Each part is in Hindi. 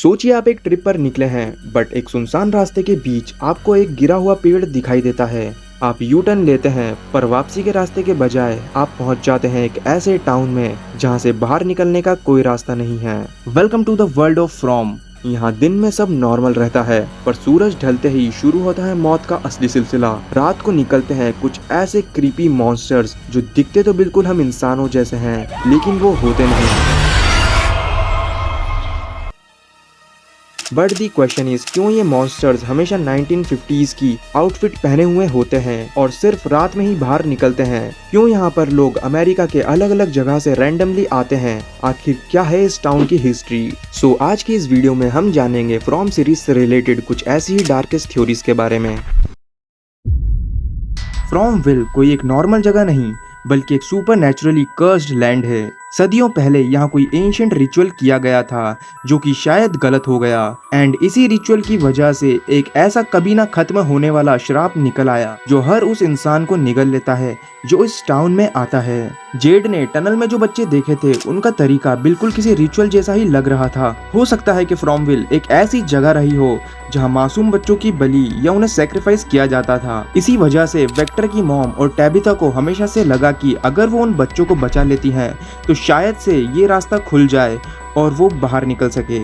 सोचिए आप एक ट्रिप पर निकले हैं बट एक सुनसान रास्ते के बीच आपको एक गिरा हुआ पेड़ दिखाई देता है। आप यू टर्न लेते हैं पर वापसी के रास्ते के बजाय आप पहुंच जाते हैं एक ऐसे टाउन में जहां से बाहर निकलने का कोई रास्ता नहीं है। Welcome to the world of from. यहाँ दिन में सब नॉर्मल रहता है पर सूरज ढलते ही शुरू होता है मौत का असली सिलसिला। रात को निकलते हैं कुछ ऐसे क्रीपी मॉन्स्टर्स जो दिखते तो बिल्कुल हम इंसानों जैसे हैं लेकिन वो होते नहीं। बट दी क्वेश्चन इज क्यों ये मॉन्स्टर्स हमेशा 1950s की आउटफिट पहने हुए होते हैं और सिर्फ रात में ही बाहर निकलते हैं। क्यों यहाँ पर लोग अमेरिका के अलग अलग जगह से रैंडमली आते हैं। आखिर क्या है इस टाउन की हिस्ट्री। सो आज की इस वीडियो में हम जानेंगे फ्रॉम सीरीज से रिलेटेड कुछ ऐसी ही डार्केस्ट थ्योरीज के बारे में। फ्रॉमविल कोई एक नॉर्मल जगह नहीं बल्कि एक सुपर नेचुरली कर्स्ड लैंड है। सदियों पहले यहाँ कोई एंशिएंट रिचुअल किया गया था जो कि शायद गलत हो गया एंड इसी रिचुअल की वजह से एक ऐसा कभी ना खत्म होने वाला श्राप निकल आया जो हर उस इंसान को निगल लेता है जो इस टाउन में आता है। जेड ने टनल में जो बच्चे देखे थे उनका तरीका बिल्कुल किसी रिचुअल जैसा ही लग रहा था। हो सकता है कि फ्रॉमविल एक ऐसी जगह रही हो जहां मासूम बच्चों की बलि या उन्हें सैक्रिफाइस किया जाता था। इसी वजह से वेक्टर की मॉम और टैबिथा को हमेशा से लगा कि अगर वो उन बच्चों को बचा लेती हैं तो शायद से ये रास्ता खुल जाए और वो बाहर निकल सके।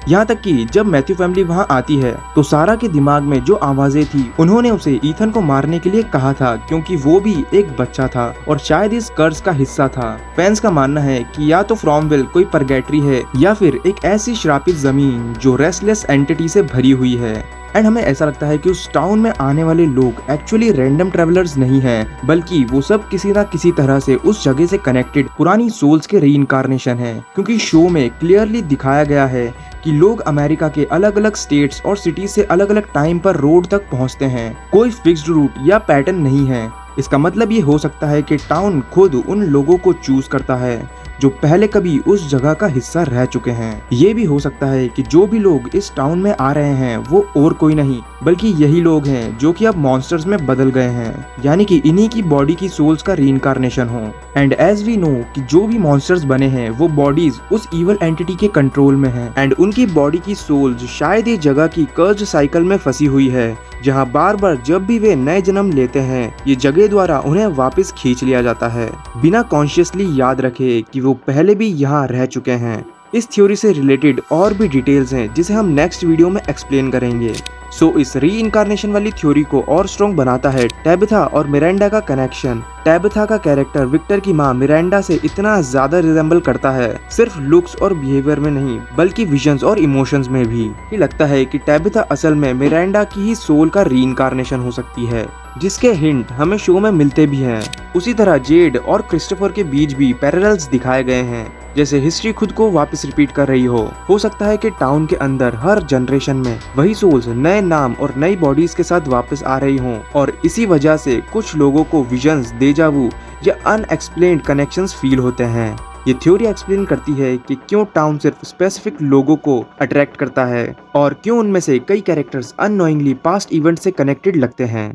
यहाँ तक कि जब मैथ्यू फैमिली वहाँ आती है तो सारा के दिमाग में जो आवाजें थी उन्होंने उसे ईथन को मारने के लिए कहा था क्योंकि वो भी एक बच्चा था और शायद इस कर्ज का हिस्सा था। फैंस का मानना है कि या तो फ्रॉमविल कोई परगेटरी है या फिर एक ऐसी श्रापित जमीन जो रेस्टलेस एंटिटी से भरी हुई है। एंड हमें ऐसा लगता है कि उस टाउन में आने वाले लोग एक्चुअली रैंडम ट्रेवलर्स नहीं हैं बल्कि वो सब किसी ना किसी तरह से उस जगह से कनेक्टेड पुरानी सोल्स के रीइंकार्नेशन हैं। क्योंकि शो में क्लियरली दिखाया गया है कि लोग अमेरिका के अलग अलग स्टेट्स और सिटीज से अलग अलग टाइम पर रोड तक पहुंचते हैं। कोई फिक्स्ड रूट या पैटर्न नहीं है। इसका मतलब ये हो सकता है कि टाउन खुद उन लोगों को चूज करता है जो पहले कभी उस जगह का हिस्सा रह चुके हैं। ये भी हो सकता है कि जो भी लोग इस टाउन में आ रहे हैं वो और कोई नहीं बल्कि यही लोग हैं जो कि अब मॉन्स्टर्स में बदल गए हैं, यानी कि इन्हीं की बॉडी की सोल्स का रीइंकार्नेशन हो। एंड एज वी नो कि जो भी मॉन्स्टर्स बने हैं वो बॉडीज उस इवल एंटिटी के कंट्रोल में हैं एंड उनकी बॉडी की सोल्स शायद ये जगह की कर्ज साइकिल में फंसी हुई है जहाँ बार बार जब भी वे नए जन्म लेते हैं ये जगह द्वारा उन्हें वापस खींच लिया जाता है बिना कॉन्शियसली याद रखे कि वो पहले भी यहाँ रह चुके हैं। इस थ्योरी से रिलेटेड और भी डिटेल्स हैं जिसे हम नेक्स्ट वीडियो में एक्सप्लेन करेंगे। सो इस रीइंकार्नेशन वाली थ्योरी को और स्ट्रॉन्ग बनाता है टैबिथा और मिरांडा का कनेक्शन। टैबिथा का कैरेक्टर विक्टर की मां मिरांडा से इतना ज्यादा रिजेंबल करता है, सिर्फ लुक्स और बिहेवियर में नहीं बल्कि विजन्स और इमोशंस में भी। ये लगता है कि टैबिथा असल में मिरांडा की ही सोल का रीइंकार्नेशन हो सकती है जिसके हिंट हमें शो में मिलते भी हैं। उसी तरह जेड और क्रिस्टोफर के बीच भी पैरेलल्स दिखाए गए हैं, जैसे हिस्ट्री खुद को वापस रिपीट कर रही हो सकता है कि टाउन के अंदर हर जनरेशन में वही सोल्स नए नाम और नई बॉडीज के साथ वापस आ रही हों और इसी वजह से कुछ लोगों को विजन्स, डेजावू या अनएक्सप्लेन्ड कनेक्शंस फील होते हैं। ये थ्योरी एक्सप्लेन करती है कि क्यों टाउन सिर्फ स्पेसिफिक लोगों को अट्रैक्ट करता है और क्यों उनमें से कई कैरेक्टर्स अननोइंगली पास्ट इवेंट से कनेक्टेड लगते हैं।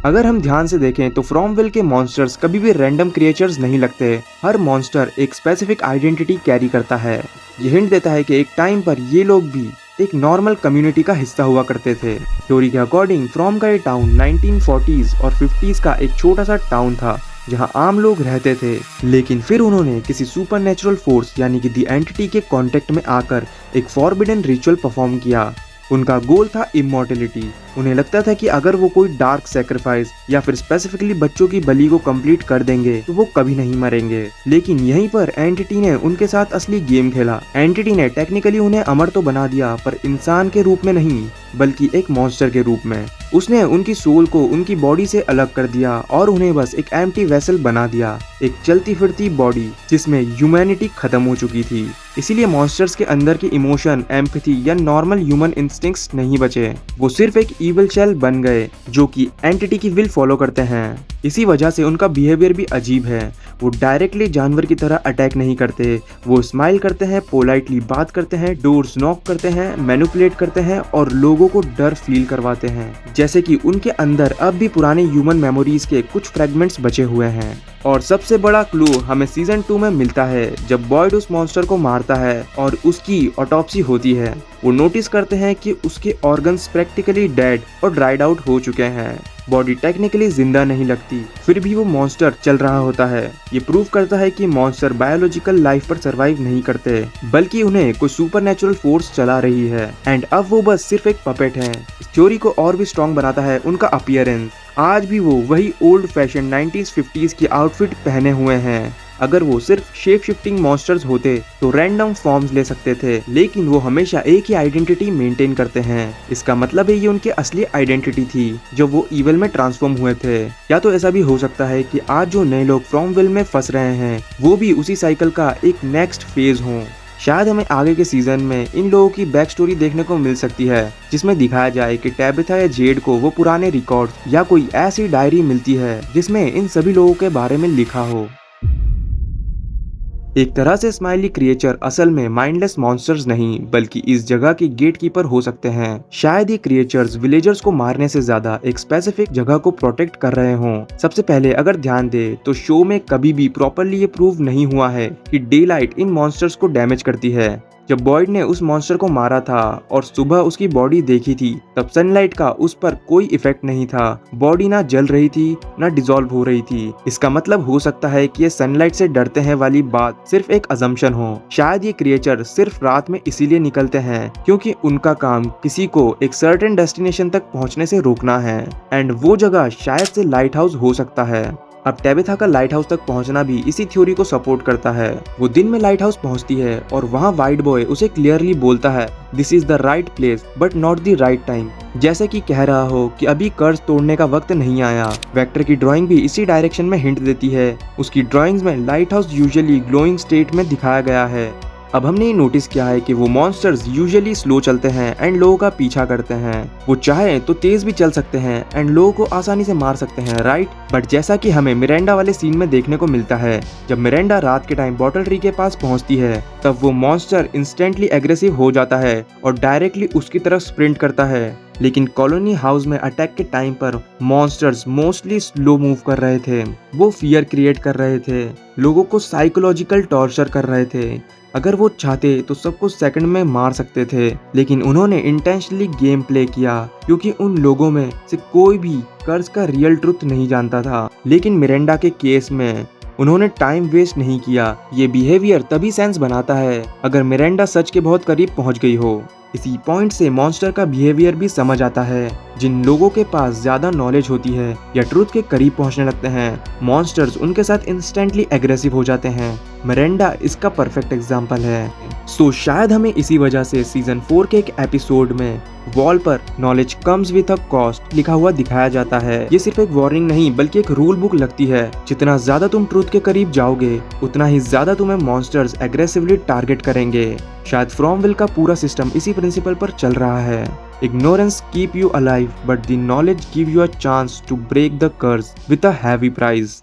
अगर हम ध्यान से देखें तो फ्रॉमविल के मॉन्स्टर्स कभी भी रैंडम क्रिएचर्स नहीं लगते। हर मॉन्स्टर एक स्पेसिफिक आइडेंटिटी कैरी करता है। ये हिंट देता है कि एक टाइम पर ये लोग भी एक नॉर्मल कम्युनिटी का हिस्सा हुआ करते थे। थ्योरी के अकॉर्डिंग फ्रॉम का ये टाउन 1940s और 50s का एक छोटा सा टाउन था जहां आम लोग रहते थे, लेकिन फिर उन्होंने किसी सुपरनेचुरल फोर्स यानी कि दी एंटिटी के कांटेक्ट में आकर एक फॉरबिडन रिचुअल परफॉर्म किया। उनका गोल था इमॉर्टलिटी। उन्हें लगता था कि अगर वो कोई डार्क सैक्रिफाइस या फिर स्पेसिफिकली बच्चों की बलि को कंप्लीट कर देंगे तो वो कभी नहीं मरेंगे। लेकिन यहीं पर एंटिटी ने उनके साथ असली गेम खेला। एंटिटी ने टेक्निकली उन्हें अमर तो बना दिया पर इंसान के रूप में नहीं बल्कि एक मॉन्स्टर के रूप में। उसने उनकी सोल को उनकी बॉडी से अलग कर दिया और उन्हें बस एक एम्प्टी वेसल बना दिया, एक चलती फिरती बॉडी जिसमें ह्यूमैनिटी खत्म हो चुकी थी। इसीलिए मॉन्स्टर्स के अंदर की इमोशन, एम्पैथी या नॉर्मल ह्यूमन इंस्टिंक्ट्स नहीं बचे। वो सिर्फ एक इविल शेल बन गए जो कि एंटिटी की विल फॉलो करते हैं। इसी वजह से उनका बिहेवियर भी अजीब है। वो डायरेक्टली जानवर की तरह अटैक नहीं करते, वो स्माइल करते हैं, पोलाइटली बात करते हैं, डोर्स नॉक करते हैं, मैनिपुलेट करते हैं और लोगों को डर फील करवाते हैं, जैसे कि उनके अंदर अब भी पुराने ह्यूमन मेमोरीज के कुछ फ्रेगमेंट्स बचे हुए हैं। और सबसे बड़ा क्लू हमें सीजन 2 में मिलता है जब बॉयड उस मॉन्स्टर को मारता है और उसकी ऑटोप्सी होती है। वो नोटिस करते हैं कि उसके ऑर्गन्स प्रैक्टिकली डेड और ड्राइड आउट हो चुके हैं। बॉडी टेक्निकली जिंदा नहीं लगती, फिर भी वो मॉन्स्टर चल रहा होता है। ये प्रूव करता है कि मॉन्स्टर बायोलॉजिकल लाइफ पर सरवाइव नहीं करते, बल्कि उन्हें कोई सुपरनैचुरल फोर्स चला रही है एंड अब वो बस सिर्फ एक पपेट है। इस थ्योरी को और भी स्ट्रॉन्ग बनाता है उनका अपीयरेंस। आज भी वो वही ओल्ड फैशन 90s-50s की आउटफिट पहने हुए हैं। अगर वो सिर्फ शेप शिफ्टिंग मॉन्स्टर्स होते तो रैंडम फॉर्म्स ले सकते थे, लेकिन वो हमेशा एक ही आइडेंटिटी मेंटेन करते हैं। इसका मतलब है ये उनकी असली आइडेंटिटी थी जब वो इविल में ट्रांसफॉर्म हुए थे। या तो ऐसा भी हो सकता है कि आज जो नए लोग फ्रॉम विल में फंस रहे हैं वो भी उसी साइकिल का एक नेक्स्ट फेज हो। शायद हमें आगे के सीजन में इन लोगों की बैक स्टोरी देखने को मिल सकती है, जिसमें दिखाया जाए कि टैबिथा या जेड को वो पुराने रिकॉर्ड्स या कोई ऐसी डायरी मिलती है जिसमें इन सभी लोगों के बारे में लिखा हो। एक तरह से स्माइली क्रिएचर असल में माइंडलेस मॉन्स्टर्स नहीं बल्कि इस जगह के गेटकीपर हो सकते हैं। शायद ये क्रिएचर्स विलेजर्स को मारने से ज्यादा एक स्पेसिफिक जगह को प्रोटेक्ट कर रहे हों। सबसे पहले अगर ध्यान दे तो शो में कभी भी प्रॉपरली ये प्रूव नहीं हुआ है कि डे लाइट इन मॉन्स्टर्स को डैमेज करती है। जब बॉयड ने उस मॉन्स्टर को मारा था और सुबह उसकी बॉडी देखी थी तब सनलाइट का उस पर कोई इफेक्ट नहीं था। बॉडी ना जल रही थी ना डिसॉल्व हो रही थी। इसका मतलब हो सकता है कि ये सनलाइट से डरते हैं वाली बात सिर्फ एक अजम्पशन हो। शायद ये क्रिएचर सिर्फ रात में इसीलिए निकलते हैं क्योंकि उनका काम किसी को एक सर्टेन डेस्टिनेशन तक पहुंचने से रोकना है एंड वो जगह शायद से लाइट हाउस हो सकता है। अब टैबिथा का लाइट हाउस तक पहुंचना भी इसी थ्योरी को सपोर्ट करता है। वो दिन में लाइट हाउस पहुंचती है और वहां वाइट बॉय उसे क्लियरली बोलता है this is the right place but not the right time, जैसे कि कह रहा हो कि अभी कर्ज तोड़ने का वक्त नहीं आया। वेक्टर की ड्राइंग भी इसी डायरेक्शन में हिंट देती है। उसकी ड्राइंग्स में light house usually glowing state में दिखाया गया है। अब हमने ये नोटिस किया है कि वो मॉन्स्टर्स यूजुअली स्लो चलते हैं एंड लोगों का पीछा करते हैं। वो चाहे तो तेज भी चल सकते हैं एंड लोगों को आसानी से मार सकते हैं, राइट? बट जैसा कि हमें मिरांडा वाले सीन में देखने को मिलता है, जब मिरांडा रात के टाइम बॉटल ट्री के पास पहुंचती है तब वो मॉन्स्टर इंस्टेंटली एग्रेसिव हो जाता है और डायरेक्टली उसकी तरफ स्प्रिंट करता है। लेकिन कॉलोनी हाउस में अटैक के टाइम पर मॉन्स्टर्स मोस्टली स्लो मूव कर रहे थे। वो फियर क्रिएट कर रहे थे, लोगों को साइकोलॉजिकल टॉर्चर कर रहे थे। अगर वो चाहते तो सबको सेकंड में मार सकते थे, लेकिन उन्होंने इंटेंशनली गेम प्ले किया क्योंकि उन लोगों में से कोई भी कर्ज का रियल ट्रुथ नहीं जानता था। लेकिन मिरांडा के केस में उन्होंने टाइम वेस्ट नहीं किया। ये बिहेवियर तभी सेंस बनाता है अगर मिरांडा सच के बहुत करीब पहुंच गई हो। इसी पॉइंट से मॉन्स्टर का बिहेवियर भी समझ आता है। जिन लोगों के पास ज्यादा नॉलेज होती है या ट्रूथ के करीब पहुंचने लगते हैं, मॉन्स्टर्स उनके साथ इंस्टेंटली एग्रेसिव हो जाते हैं। मिरांडा इसका परफेक्ट एग्जाम्पल है। सो शायद हमें इसी वजह से सीजन 4 के एक एपिसोड में वॉल पर knowledge comes with a cost लिखा हुआ दिखाया जाता है। ये सिर्फ एक वार्निंग नहीं बल्कि एक रूल बुक लगती है। जितना ज्यादा तुम ट्रूथ के करीब जाओगे उतना ही ज्यादा तुम्हें मॉन्स्टर्स एग्रेसिवली टारगेट करेंगे। शायद फ्रॉमविल का पूरा सिस्टम इसी प्रिंसिपल पर चल रहा है। Ignorance keep you alive but the knowledge give you a chance to break the curse with a heavy price.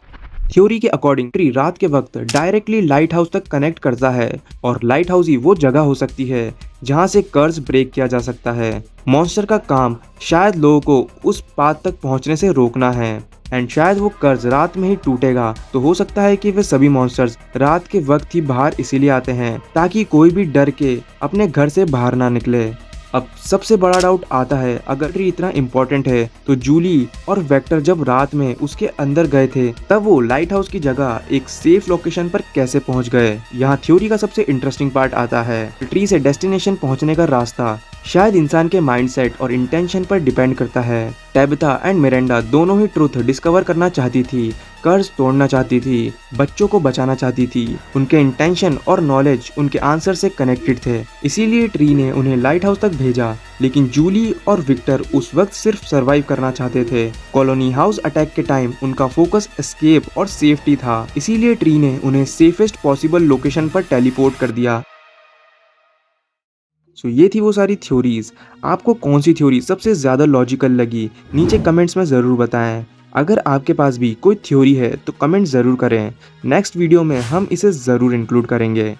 Theory के अकॉर्डिंग ट्री रात के वक्त डायरेक्टली लाइट हाउस तक कनेक्ट करता है और लाइट हाउस ही वो जगह हो सकती है जहां से कर्ज ब्रेक किया जा सकता है। मॉन्स्टर का काम शायद लोगों को उस पाथ तक पहुंचने से रोकना है एंड शायद वो कर्ज रात में ही टूटेगा। तो हो सकता है कि वे सभी मॉन्स्टर्स रात के वक्त ही बाहर इसीलिए आते हैं ताकि कोई भी डर के अपने घर से बाहर ना निकले। अब सबसे बड़ा डाउट आता है, अगर ट्री इतना इम्पोर्टेंट है तो जूली और वेक्टर जब रात में उसके अंदर गए थे तब वो लाइट हाउस की जगह एक सेफ लोकेशन पर कैसे पहुंच गए? यहाँ थ्योरी का सबसे इंटरेस्टिंग पार्ट आता है। ट्री से डेस्टिनेशन पहुंचने का रास्ता शायद इंसान के माइंडसेट और इंटेंशन पर डिपेंड करता है। टैबिथा एंड मिरांडा दोनों ही ट्रूथ डिस्कवर करना चाहती थी, कर्ज तोड़ना चाहती थी, बच्चों को बचाना चाहती थी। उनके इंटेंशन और नॉलेज उनके आंसर से कनेक्टेड थे, इसीलिए ट्री ने उन्हें लाइट हाउस तक भेजा। लेकिन जूली और विक्टर उस वक्त सिर्फ सरवाइव करना चाहते थे। कॉलोनी हाउस अटैक के टाइम उनका फोकस एस्केप और सेफ्टी था, इसीलिए ट्री ने उन्हें सेफेस्ट पॉसिबल लोकेशन पर टेलीपोर्ट कर दिया। सो ये थी वो सारी थ्योरीज। आपको कौन सी थ्योरी सबसे ज़्यादा लॉजिकल लगी नीचे कमेंट्स में ज़रूर बताएं। अगर आपके पास भी कोई थ्योरी है तो कमेंट ज़रूर करें, नेक्स्ट वीडियो में हम इसे ज़रूर इंक्लूड करेंगे।